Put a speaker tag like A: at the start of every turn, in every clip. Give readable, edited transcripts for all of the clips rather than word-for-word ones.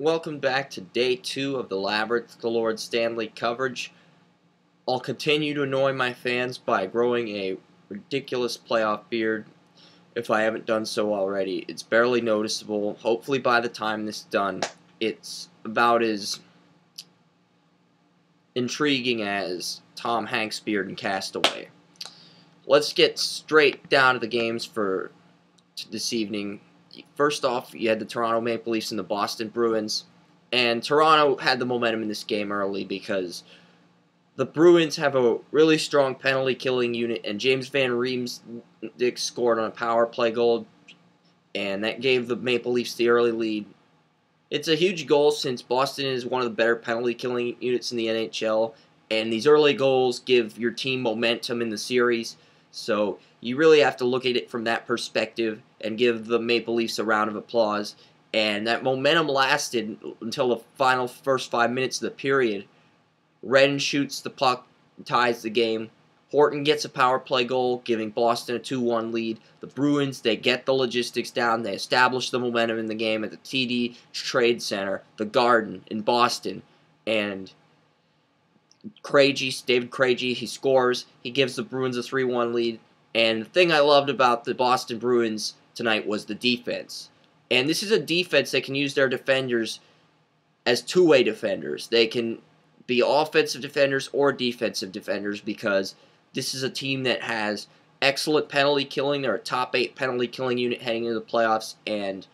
A: Welcome back to day 2 of the Labrynth the Lord Stanley coverage. I'll continue to annoy my fans by growing a ridiculous playoff beard if I haven't done so already. It's barely noticeable. Hopefully by the time this is done, it's about as intriguing as Tom Hanks' beard in Castaway. Let's get straight down to the games for this evening. First off, you had the Toronto Maple Leafs and the Boston Bruins. And Toronto had the momentum in this game early because the Bruins have a really strong penalty-killing unit, and James Van Riemsdyk scored on a power play goal, and that gave the Maple Leafs the early lead. It's a huge goal since Boston is one of the better penalty-killing units in the NHL, and these early goals give your team momentum in the series, so you really have to look at it from that perspective and give the Maple Leafs a round of applause. And that momentum lasted until the final first 5 minutes of the period. Redden shoots the puck, ties the game. Horton gets a power play goal, giving Boston a 2-1 lead. The Bruins, they get the logistics down. They establish the momentum in the game at the TD Trade Center, the Garden in Boston. And David Krejci, he scores. He gives the Bruins a 3-1 lead. And the thing I loved about the Boston Bruins tonight was the defense. And this is a defense that can use their defenders as two-way defenders. They can be offensive defenders or defensive defenders because this is a team that has excellent penalty killing. They're a top 8 penalty killing unit heading into the playoffs. And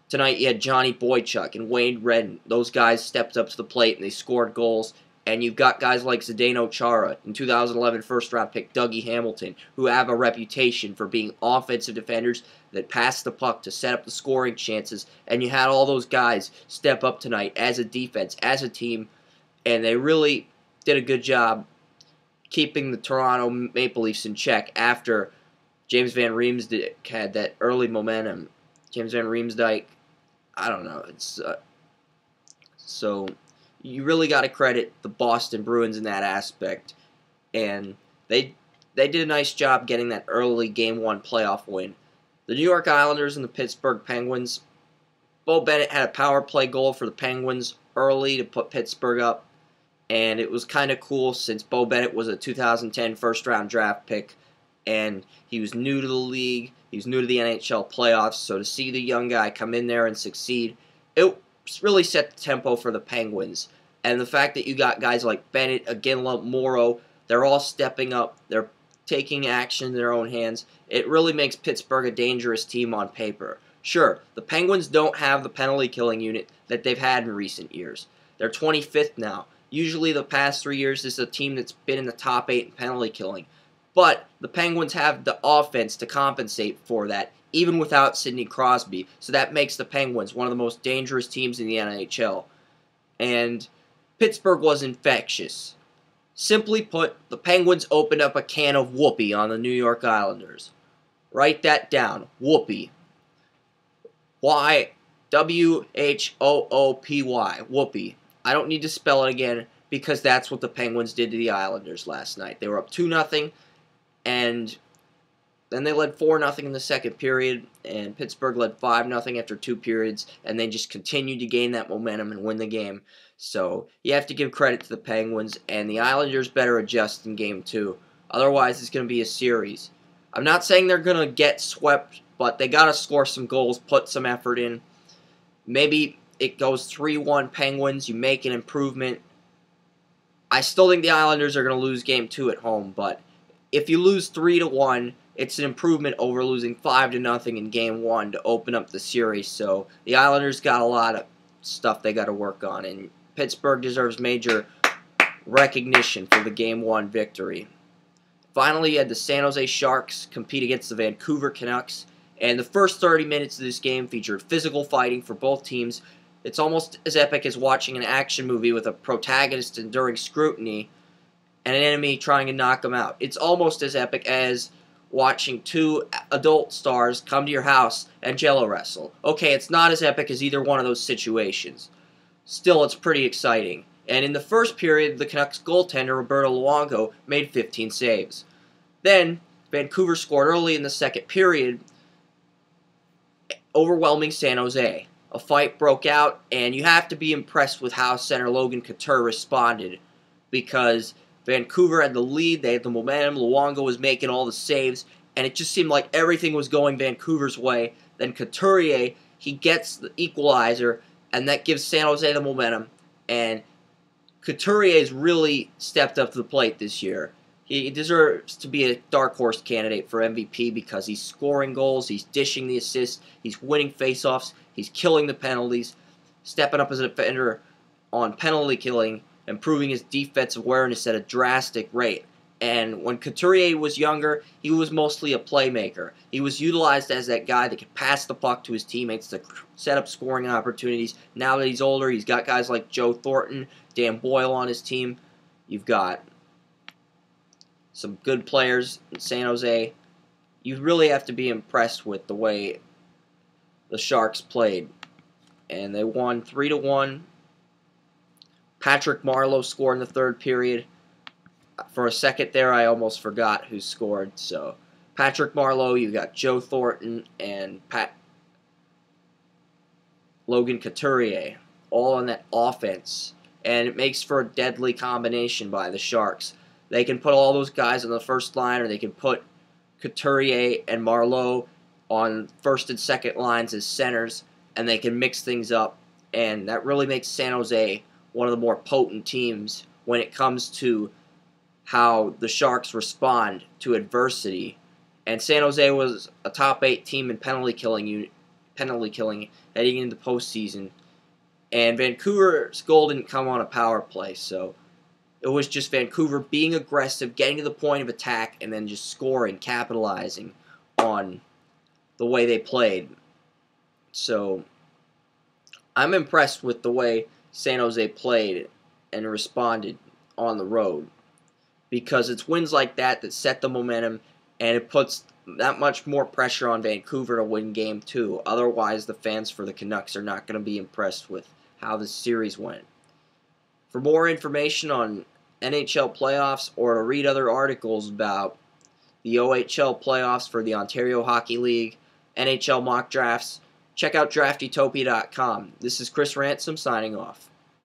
A: tonight you had Johnny Boychuk and Wade Redden. Those guys stepped up to the plate and they scored goals. And you've got guys like Zdeno Chara, in 2011 first-round pick Dougie Hamilton, who have a reputation for being offensive defenders that pass the puck to set up the scoring chances. And you had all those guys step up tonight as a defense, as a team, and they really did a good job keeping the Toronto Maple Leafs in check after James Van Riemsdyk had that early momentum. James Van Riemsdyk, I don't know, so you really got to credit the Boston Bruins in that aspect. And they did a nice job getting that early Game 1 playoff win. The New York Islanders and the Pittsburgh Penguins, Bo Bennett had a power play goal for the Penguins early to put Pittsburgh up. And it was kind of cool since Bo Bennett was a 2010 first-round draft pick. And he was new to the league. He was new to the NHL playoffs. So to see the young guy come in there and succeed, it really set the tempo for the Penguins. And the fact that you got guys like Bennett, Iginla, Morrow, they're all stepping up. They're taking action in their own hands. It really makes Pittsburgh a dangerous team on paper. Sure, the Penguins don't have the penalty-killing unit that they've had in recent years. They're 25th now. Usually the past 3 years, this is a team that's been in the top 8 in penalty killing. But the Penguins have the offense to compensate for that, even without Sidney Crosby. So that makes the Penguins one of the most dangerous teams in the NHL. And Pittsburgh was infectious. Simply put, the Penguins opened up a can of whoopee on the New York Islanders. Write that down. Whoopee. W-H-O-O-P-Y. Whoopee. I don't need to spell it again because that's what the Penguins did to the Islanders last night. They were up 2-0, and then they led 4-0 in the second period, and Pittsburgh led 5-0 after 2 periods, and they just continued to gain that momentum and win the game. So you have to give credit to the Penguins, and the Islanders better adjust in Game 2. Otherwise, it's going to be a series. I'm not saying they're going to get swept, but they got to score some goals, put some effort in. Maybe it goes 3-1 Penguins, you make an improvement. I still think the Islanders are going to lose Game 2 at home, but if you lose 3-1, it's an improvement over losing 5-0 in Game 1 to open up the series. So the Islanders got a lot of stuff they got to work on, and Pittsburgh deserves major recognition for the Game 1 victory. Finally, you had the San Jose Sharks compete against the Vancouver Canucks, and the first 30 minutes of this game featured physical fighting for both teams. It's almost as epic as watching an action movie with a protagonist enduring scrutiny and an enemy trying to knock him out. It's almost as epic as watching 2 adult stars come to your house and jello wrestle. Okay, it's not as epic as either one of those situations. Still, it's pretty exciting. And in the first period, the Canucks goaltender, Roberto Luongo, made 15 saves. Then, Vancouver scored early in the second period, overwhelming San Jose. a fight broke out, and you have to be impressed with how center Logan Couture responded, because Vancouver had the lead, they had the momentum, Luongo was making all the saves, and it just seemed like everything was going Vancouver's way. Then Couturier, he gets the equalizer, and that gives San Jose the momentum, and Couturier's really stepped up to the plate this year. He deserves to be a dark horse candidate for MVP because he's scoring goals, he's dishing the assists, he's winning faceoffs, he's killing the penalties, stepping up as a defender on penalty killing, improving his defensive awareness at a drastic rate. And when Couturier was younger, he was mostly a playmaker. He was utilized as that guy that could pass the puck to his teammates to set up scoring opportunities. Now that he's older, he's got guys like Joe Thornton, Dan Boyle on his team. You've got some good players in San Jose. You really have to be impressed with the way the Sharks played. And they won 3-1. Patrick Marleau scored in the third period. For a second there, I almost forgot who scored. So, Patrick Marleau, you've got Joe Thornton and Logan Couturier, all on that offense. And it makes for a deadly combination by the Sharks. They can put all those guys on the first line, or they can put Couturier and Marleau on first and second lines as centers, and they can mix things up. And that really makes San Jose one of the more potent teams when it comes to how the Sharks respond to adversity. And San Jose was a top 8 team in penalty killing heading into the postseason. And Vancouver's goal didn't come on a power play, so it was just Vancouver being aggressive, getting to the point of attack, and then just scoring, capitalizing on the way they played. So I'm impressed with the way San Jose played and responded on the road, because it's wins like that that set the momentum, and it puts that much more pressure on Vancouver to win Game 2. Otherwise, the fans for the Canucks are not going to be impressed with how this series went. For more information on NHL playoffs, or to read other articles about the OHL playoffs for the Ontario Hockey League, NHL mock drafts, check out draftytopia.com. This is Chris Ransom signing off.